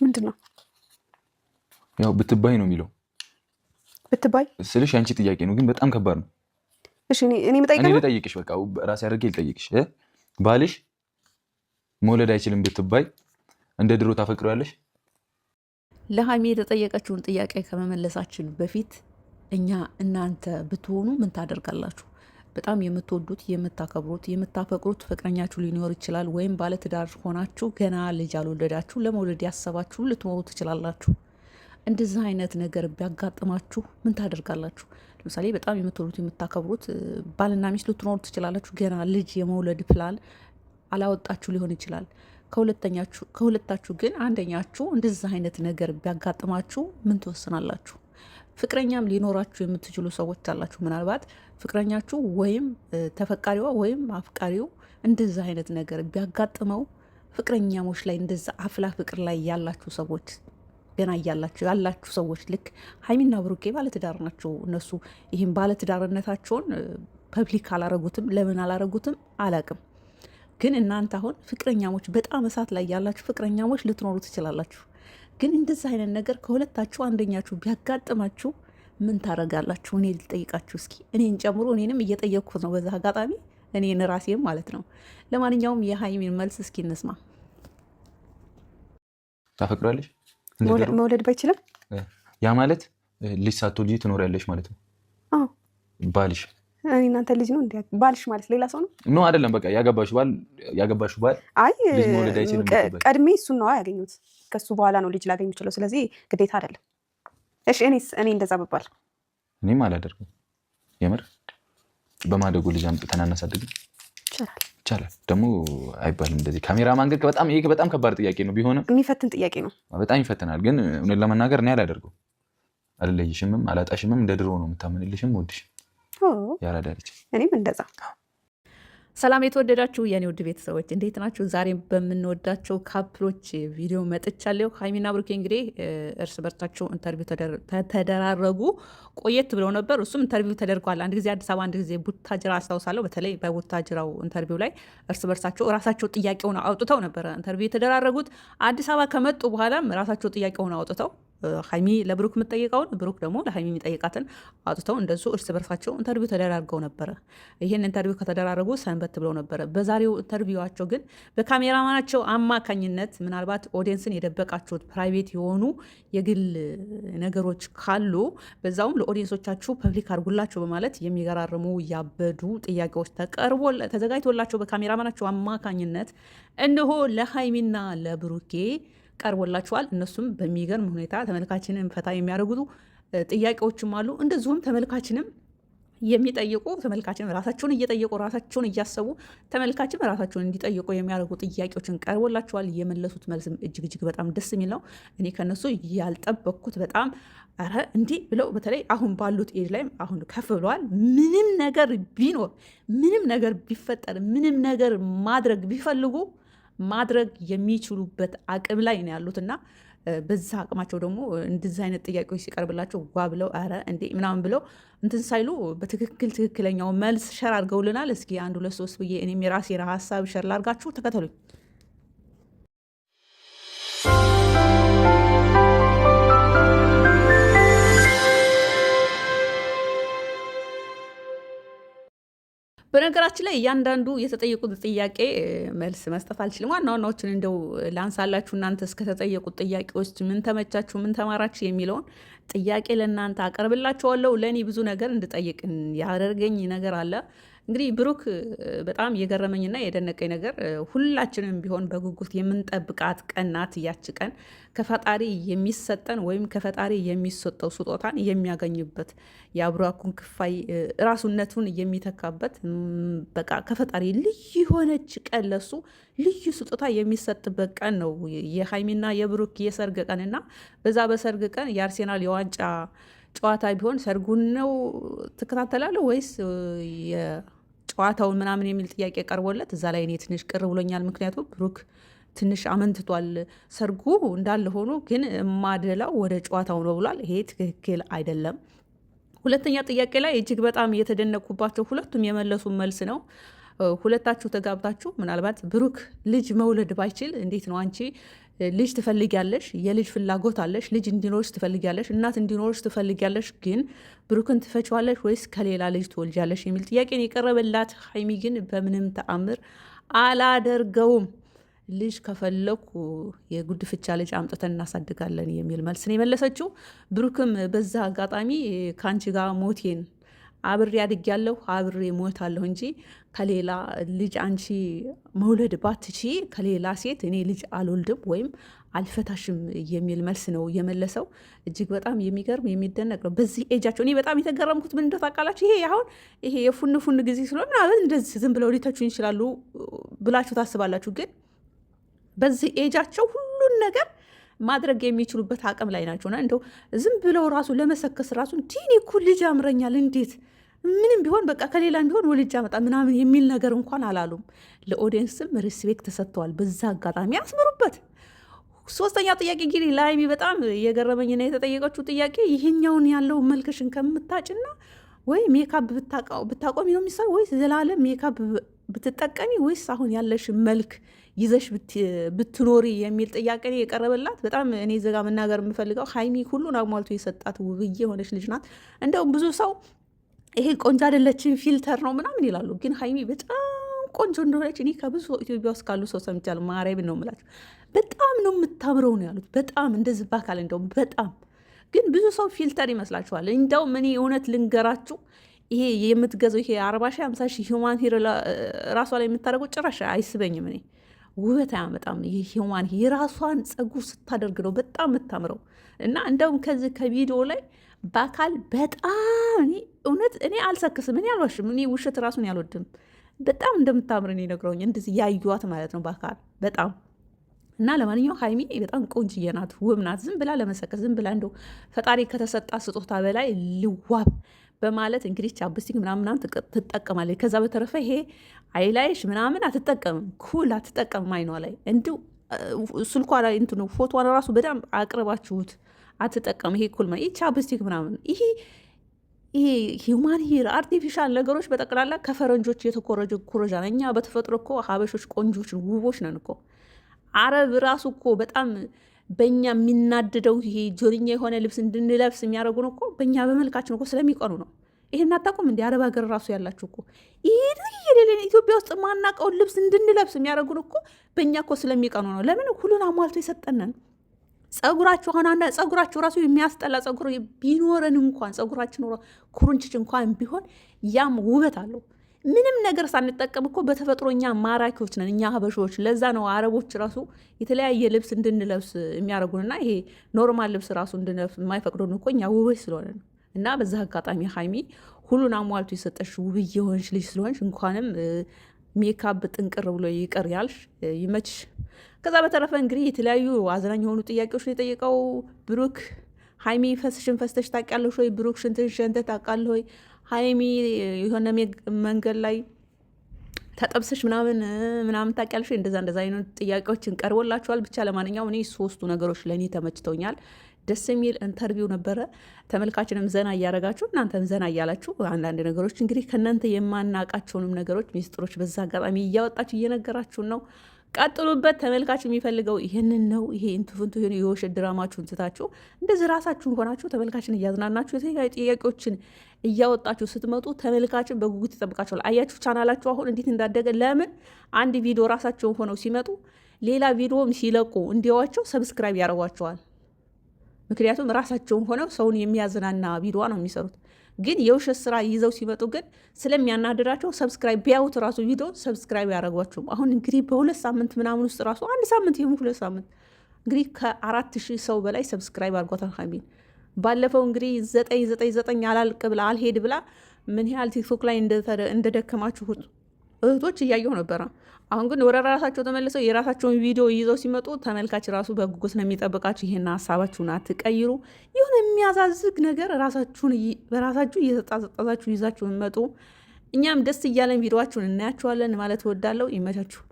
ምንድን ነው ያው ብትባይ ነው የሚለው። ብትባይ ስልሽ አንቺ ጥያቄ ነው ግን በጣም ከባድ ነው። እሺ እኔ ልጠይቅሽ፣ በቃ ራሴ አድርጌ ልጠይቅሽ። ባልሽ መውለድ አይችልም ብትባይ እንደ ድሮ ታፈቅሪዋለሽ? ለሀይሚ የተጠየቀችውን ጥያቄ ከመመለሳችን በፊት እኛ እናንተ ብትሆኑ ምን ታደርጋላችሁ? በጣም የምትወዱት የምታከብሩት የምታፈቅሩት ፍቅረኛችሁ ሊኖር ይችላል። ወይም ባለትዳር ሆናችሁ ገና ልጅ አልወለዳችሁ ለመውለድ ያሰባችሁ ልትኖሩ ትችላላችሁ። እንደዚህ አይነት ነገር ቢያጋጥማችሁ ምን ታደርጋላችሁ? ለምሳሌ በጣም የምትወዱት የምታከብሩት ባልና ሚስት ልትኖሩ ትችላላችሁ። ገና ልጅ የመውለድ ፕላን አላወጣችሁ ሊሆን ይችላል። ከሁለታችሁ ግን አንደኛችሁ እንደዚህ አይነት ነገር ቢያጋጥማችሁ ምን ትወስናላችሁ? ፍቅረኛም ሊኖራችሁ የምትችሉ ሰዎች አላችሁ። ምናልባት ፍቅረኛችሁ ወይም ተፈቃሪዋ ወይም አፍቃሪው እንደዚህ አይነት ነገር ቢያጋጥመው ፍቅረኛሞች ላይ እንደዛ አፍላ ፍቅር ላይ ያላችሁ ሰዎች ገና ያላችሁ ሰዎች ልክ ሀይሚና ብሩኬ ባለትዳር ናቸው። እነሱ ይህም ባለትዳርነታቸውን ፐብሊክ አላረጉትም። ለምን አላረጉትም አላቅም። ግን እናንተ አሁን ፍቅረኛሞች በጣም እሳት ላይ ያላችሁ ፍቅረኛሞች ልትኖሩ ትችላላችሁ። ግን እንደዚህ አይነት ነገር ከሁለታችሁ አንደኛችሁ ቢያጋጥማችሁ ምን ታረጋላችሁ? እኔ ልጠይቃችሁ እስኪ፣ እኔን ጨምሮ እኔንም እየጠየቅኩት ነው በዛ አጋጣሚ እኔን ራሴም ማለት ነው። ለማንኛውም የሀይሚን መልስ እስኪ እንስማ። ታፈቅራለሽ? መውለድ ባይችልም ያ ማለት ልጅ ሳትወልጂ ትኖሪያለሽ ማለት ነው። ባልሽ እናንተ ልጅ ነው እንዴ? ባልሽ ማለት ሌላ ሰው ነው? ኖ አይደለም። በቃ ያገባሽው ባል አይ ልጅ መውለድ አይችልም። ቀድሜ እሱን ነው ያገኙት። ከሱ በኋላ ነው ልጅ ላገኝ የምችለው። ስለዚህ ግዴታ አይደለም። እሺ እኔ እንደዛ ብባል እኔም አላደርግም። የምር በማደጎ ልጅ አምጥተን አናሳድግም? ይቻላል ደግሞ አይባልም እንደዚህ ካሜራ ማንገድ። ይሄ በጣም ከባድ ጥያቄ ነው። ቢሆንም የሚፈትን ጥያቄ ነው። በጣም ይፈትናል። ግን እውነት ለመናገር እኔ አላደርገው። አልለይሽምም፣ አላጣሽምም። እንደ ድሮ ነው የምታመንልሽም፣ ወድሽ ያራዳልች። እኔም እንደዛ። ሰላም የተወደዳችሁ የኔ ውድ ቤተሰቦች እንዴት ናችሁ? ዛሬ በምንወዳቸው ካፕሎች ቪዲዮ መጥቻለሁ። ሀይሚና ብሩኬ እንግዲህ እርስ በርሳቸው ኢንተርቪው ተደራረጉ። ቆየት ብለው ነበር። እሱም ኢንተርቪው ተደርጓል። አንድ ጊዜ አዲስ አበባ፣ አንድ ጊዜ ቡታጅራ አስታውሳለሁ። በተለይ በቡታጅራው ኢንተርቪው ላይ እርስ በርሳቸው ራሳቸው ጥያቄውን አውጥተው ነበረ ኢንተርቪው የተደራረጉት። አዲስ አበባ ከመጡ በኋላም ራሳቸው ጥያቄውን አውጥተው ሀይሚ ለብሩክ የምጠይቀውን ብሩክ ደግሞ ለሀይሚ የሚጠይቃትን አውጥተው እንደሱ እርስ በርሳቸው ኢንተርቪው ተደራርገው ነበረ። ይህን ኢንተርቪው ከተደራረጉ ሰንበት ብለው ነበረ። በዛሬው ኢንተርቪዋቸው ግን በካሜራማናቸው አማካኝነት ምናልባት ኦዲየንስን የደበቃችሁት ፕራይቬት የሆኑ የግል ነገሮች ካሉ በዛውም ለኦዲየንሶቻችሁ ፐብሊክ አድርጉላቸው በማለት የሚገራርሙ ያበዱ ጥያቄዎች ተዘጋጅቶላቸው በካሜራማናቸው አማካኝነት እነሆ ለሀይሚና ለብሩኬ ቀርቦላቸዋል። እነሱም በሚገርም ሁኔታ ተመልካችንን ፈታ የሚያደርጉ ጥያቄዎችም አሉ። እንደዚሁም ተመልካችንም የሚጠይቁ ተመልካችን ራሳቸውን እየጠየቁ ራሳቸውን እያሰቡ ተመልካችን ራሳቸውን እንዲጠይቁ የሚያደርጉ ጥያቄዎችን ቀርቦላቸዋል። የመለሱት መልስም እጅግ በጣም ደስ የሚል ነው። እኔ ከነሱ ያልጠበቅኩት በጣም ኧረ እንዲህ ብለው በተለይ አሁን ባሉት ኤጅ ላይ አሁን ከፍ ብለዋል። ምንም ነገር ቢኖር ምንም ነገር ቢፈጠር ምንም ነገር ማድረግ ቢፈልጉ ማድረግ የሚችሉበት አቅም ላይ ነው ያሉትና በዛ አቅማቸው ደግሞ እንደዚህ አይነት ጥያቄዎች ሲቀርብላቸው ጓ ብለው ኧረ እንዴ ምናምን ብለው እንትን ሳይሉ ትክክለኛው መልስ ሸር አድርገውልናል። እስኪ 1 2 3 ብዬ እኔም የራሴ ሀሳብ ሸር ላድርጋችሁ፣ ተከተሉኝ። በነገራችን ላይ እያንዳንዱ የተጠየቁት ጥያቄ መልስ መስጠት አልችልም። ዋና ዋናዎችን እንደው ላንሳላችሁ። እናንተ እስከተጠየቁት ጥያቄዎች ምን ተመቻችሁ፣ ምን ተማራችሁ የሚለውን ጥያቄ ለእናንተ አቀርብላችኋለሁ። ለእኔ ብዙ ነገር እንድጠይቅ ያደርገኝ ነገር አለ። እንግዲህ ብሩክ በጣም የገረመኝና የደነቀኝ ነገር ሁላችንም ቢሆን በጉጉት የምንጠብቃት ቀን ናት። ያች ቀን ከፈጣሪ የሚሰጠን ወይም ከፈጣሪ የሚሰጠው ስጦታን የሚያገኝበት የአብራኩን ክፋይ ራሱነቱን የሚተካበት በቃ ከፈጣሪ ልዩ የሆነች ቀን ለሱ ልዩ ስጦታ የሚሰጥበት ቀን ነው የሀይሚና የብሩክ የሰርግ ቀንና በዛ በሰርግ ቀን የአርሴናል የዋንጫ ጨዋታ ቢሆን ሰርጉን ነው ትከታተላለህ ወይስ ጨዋታውን ምናምን የሚል ጥያቄ ቀርቦለት እዛ ላይ እኔ ትንሽ ቅር ብሎኛል። ምክንያቱም ብሩክ ትንሽ አመንትቷል። ሰርጉ እንዳለ ሆኖ ግን ማደላው ወደ ጨዋታው ነው ብሏል። ይሄ ትክክል አይደለም። ሁለተኛ ጥያቄ ላይ እጅግ በጣም የተደነቁባቸው ሁለቱም የመለሱ መልስ ነው። ሁለታችሁ ተጋብታችሁ ምናልባት ብሩክ ልጅ መውለድ ባይችል እንዴት ነው አንቺ ልጅ ትፈልጊያለሽ፣ የልጅ ፍላጎት አለሽ፣ ልጅ እንዲኖርሽ ትፈልጊያለሽ፣ እናት እንዲኖርሽ ትፈልጊያለሽ፣ ግን ብሩክን ትፈችዋለሽ ወይስ ከሌላ ልጅ ትወልጃለሽ የሚል ጥያቄን የቀረበላት ሀይሚ ግን በምንም ተአምር አላደርገውም፣ ልጅ ከፈለኩ የጉድፍቻ ልጅ አምጥተን እናሳድጋለን የሚል መልስ ነው የመለሰችው። ብሩክም በዛ አጋጣሚ ከአንቺ ጋር ሞቴን አብሬ አድጌያለሁ፣ አብሬ ሞታለሁ እንጂ ከሌላ ልጅ አንቺ መውለድ ባትቺ ከሌላ ሴት እኔ ልጅ አልወልድም ወይም አልፈታሽም የሚል መልስ ነው የመለሰው። እጅግ በጣም የሚገርም የሚደነቅ ነው። በዚህ ኤጃቸው እኔ በጣም የተገረምኩት ምን እንደው ታውቃላችሁ? ይሄ አሁን ይሄ የፉን ጊዜ ስለሆነ ምናምን እንደዚህ ዝም ብለው ሊተቹኝ ይችላሉ ብላችሁ ታስባላችሁ። ግን በዚህ ኤጃቸው ሁሉን ነገር ማድረግ የሚችሉበት አቅም ላይ ናቸውና እንደው ዝም ብለው ራሱ ለመሰከስ ራሱ እኔ እኮ ልጅ ያምረኛል እንዴት ምንም ቢሆን በቃ ከሌላም ቢሆን ወልጅ አመጣ ምናምን የሚል ነገር እንኳን አላሉም። ለኦዲየንስም ሪስፔክት ተሰጥተዋል። በዛ አጋጣሚ ያስምሩበት። ሶስተኛው ጥያቄ እንግዲህ ለሀይሚ በጣም የገረመኝና የተጠየቀችው ጥያቄ ይሄኛውን ያለው መልክሽን ከምታጭና ወይ ሜካፕ ብታቆሚ ነው የሚሰሩ ወይስ ዘላለም ሜካፕ ብትጠቀሚ ወይስ አሁን ያለሽ መልክ ይዘሽ ብትኖሪ የሚል ጥያቄ የቀረበላት። በጣም እኔ ዘጋ መናገር የምፈልገው ሀይሚ ሁሉን አሟልቶ የሰጣት ውብዬ የሆነች ልጅ ናት። እንደውም ብዙ ሰው ይሄ ቆንጆ አይደለችም ፊልተር ነው ምናምን ይላሉ። ግን ሀይሚ በጣም ቆንጆ እንደሆነች እኔ ከብዙ ኢትዮጵያ ውስጥ ካሉ ሰው ሰምቻለሁ። ማርያምን ነው የምላቸው። በጣም ነው የምታምረው ነው ያሉት። በጣም እንደዚህ ባካል እንደውም በጣም ግን ብዙ ሰው ፊልተር ይመስላችኋል። እንደውም እኔ እውነት ልንገራችሁ ይሄ የምትገዛው ይሄ 40 ሺህ 50 ሺህ ሂውማን ሄር ራሷ ላይ የምታደርገው ጭራሽ አይስበኝም። እኔ ውበት አያመጣም። ይህ ሂውማን የራሷን ጸጉር ስታደርግ ነው በጣም የምታምረው። እና እንደውም ከዚህ ከቪዲዮ ላይ በአካል በጣም እውነት እኔ አልሰክስም፣ እኔ አልዋሽም፣ እኔ ውሸት ራሱን ያልወድም በጣም እንደምታምር እኔ ነግረውኝ እንደዚህ ያዩዋት ማለት ነው በአካል በጣም። እና ለማንኛውም ሀይሚ በጣም ቆንጅዬ ናት፣ ውብ ናት። ዝም ብላ ለመሰከስ ዝም ብላ እንደው ፈጣሪ ከተሰጣ ስጦታ በላይ ልዋብ በማለት እንግዲህ ቻፕስቲክ ምናምን ትጠቀማለች። ከዛ በተረፈ ይሄ አይላይሽ ምናምን አትጠቀምም፣ ኩል አትጠቀምም። አይኗ ላይ እንዲሁ ስልኳ ላይ እንትኑ ፎቶዋን ራሱ በደንብ አቅርባችሁት አትጠቀም። ይሄ ኩል ይህ ቻፕስቲክ ምናምን ይሄ ሂውማን ሄር አርቲፊሻል ነገሮች በጠቅላላ ከፈረንጆች የተኮረጀ ኩረጃ ነው። እኛ በተፈጥሮ እኮ ሀበሾች ቆንጆች ውቦች ነን እኮ። አረብ ራሱ እኮ በጣም በእኛ የሚናድደው ይሄ ጆርኛ የሆነ ልብስ እንድንለብስ የሚያደርጉን እኮ በእኛ በመልካችን እኮ ስለሚቀኑ ነው። ይሄን አታውቁም? እንዲ አረብ ሀገር ራሱ ያላችሁ እኮ ይሄ ኢትዮጵያ ውስጥ ማናውቀውን ልብስ እንድንለብስ የሚያደርጉን እኮ በእኛ እኮ ስለሚቀኑ ነው። ለምን ሁሉን አሟልቶ የሰጠነን። ጸጉራችሁ አሁን አንዳ ጸጉራችሁ ራሱ የሚያስጠላ ጸጉር ቢኖረን እንኳን ጸጉራችን ኩርንችች እንኳን ቢሆን ያም ውበት አለው። ምንም ነገር ሳንጠቀም እኮ በተፈጥሮ እኛ ማራኪዎች ነን እኛ ሀበሾች። ለዛ ነው አረቦች ራሱ የተለያየ ልብስ እንድንለብስ የሚያደርጉንና ይሄ ኖርማል ልብስ ራሱ እንድንለብስ የማይፈቅዱን እኮ እኛ ውቦች ስለሆነ ነው። እና በዛ አጋጣሚ ሀይሚ ሁሉን አሟልቶ የሰጠሽ ውብዬ የሆንሽ ልጅ ስለሆንሽ እንኳንም ሜካፕ ጥንቅር ብሎ ይቅር ያልሽ ይመችሽ። ከዛ በተረፈ እንግዲህ የተለያዩ አዝናኝ የሆኑ ጥያቄዎች ነው የጠየቀው ብሩክ። ሀይሚ ፈስሽን ፈስተሽ ታውቂያለሽ ወይ? ብሩክ ሽንትን ሸንተህ ታውቃለህ ወይ? ሀይሚ የሆነ መንገድ ላይ ተጠብሰሽ ምናምን ታውቂያለሽ? እንደዛ አይነት ጥያቄዎችን ቀርቦላችኋል። ብቻ ለማንኛውም እኔ 3ቱ ነገሮች ለእኔ ተመችተውኛል። ደስ የሚል ኢንተርቪው ነበረ። ተመልካችንም ዘና እያረጋችሁ እናንተም ዘና እያላችሁ አንዳንድ ነገሮች እንግዲህ ከእናንተ የማናውቃቸውንም ነገሮች ሚስጥሮች በዛ አጋጣሚ እያወጣችሁ እየነገራችሁን ነው። ቀጥሉበት። ተመልካች የሚፈልገው ይህንን ነው። ይሄ ኢንቱፍንቱ የውሸት ድራማችሁን ትታችሁ እንደዚህ ራሳችሁን ሆናችሁ ተመልካችን እያዝናናችሁ የተለያዩ ጥያቄዎችን እያወጣችሁ ስትመጡ ተመልካችን በጉጉት ይጠብቃችኋል። አያችሁ ቻናላችሁ አሁን እንዴት እንዳደገ። ለምን አንድ ቪዲዮ ራሳቸውን ሆነው ሲመጡ ሌላ ቪዲዮም ሲለቁ እንዲያዋቸው ሰብስክራይብ ያደርጓቸዋል። ምክንያቱም ራሳቸውን ሆነው ሰውን የሚያዝናና ቪዲዮ ነው የሚሰሩት። ግን የውሸት ስራ ይዘው ሲመጡ ግን ስለሚያናድዳቸው ሰብስክራይብ ቢያዩት ራሱ ቪዲዮ ሰብስክራይብ ያደረጓቸውም። አሁን እንግዲህ በ2 ሳምንት ምናምን ውስጥ ራሱ 1 ሳምንት ይሁን 2 ሳምንት እንግዲህ ከ4000 ሰው በላይ ሰብስክራይብ አድርጓታል ሀይሚን። ባለፈው እንግዲህ 999 አላልቅ ብላ አልሄድ ብላ ምን ያህል ቲክቶክ ላይ እንደደከማችሁ እህቶች እያየሁ ነበረ። አሁን ግን ወደ ራሳቸው ተመልሰው የራሳቸውን ቪዲዮ ይዘው ሲመጡ ተመልካች ራሱ በጉጉት ነው የሚጠብቃችሁ። ይሄን ሀሳባችሁን አትቀይሩ። ይሁን የሚያዛዝግ ነገር በራሳችሁ እየተጣጣዛችሁ ይዛችሁ መጡ። እኛም ደስ እያለን ቪዲዮዋችሁን እናያችኋለን ማለት እወዳለሁ። ይመቻችሁ።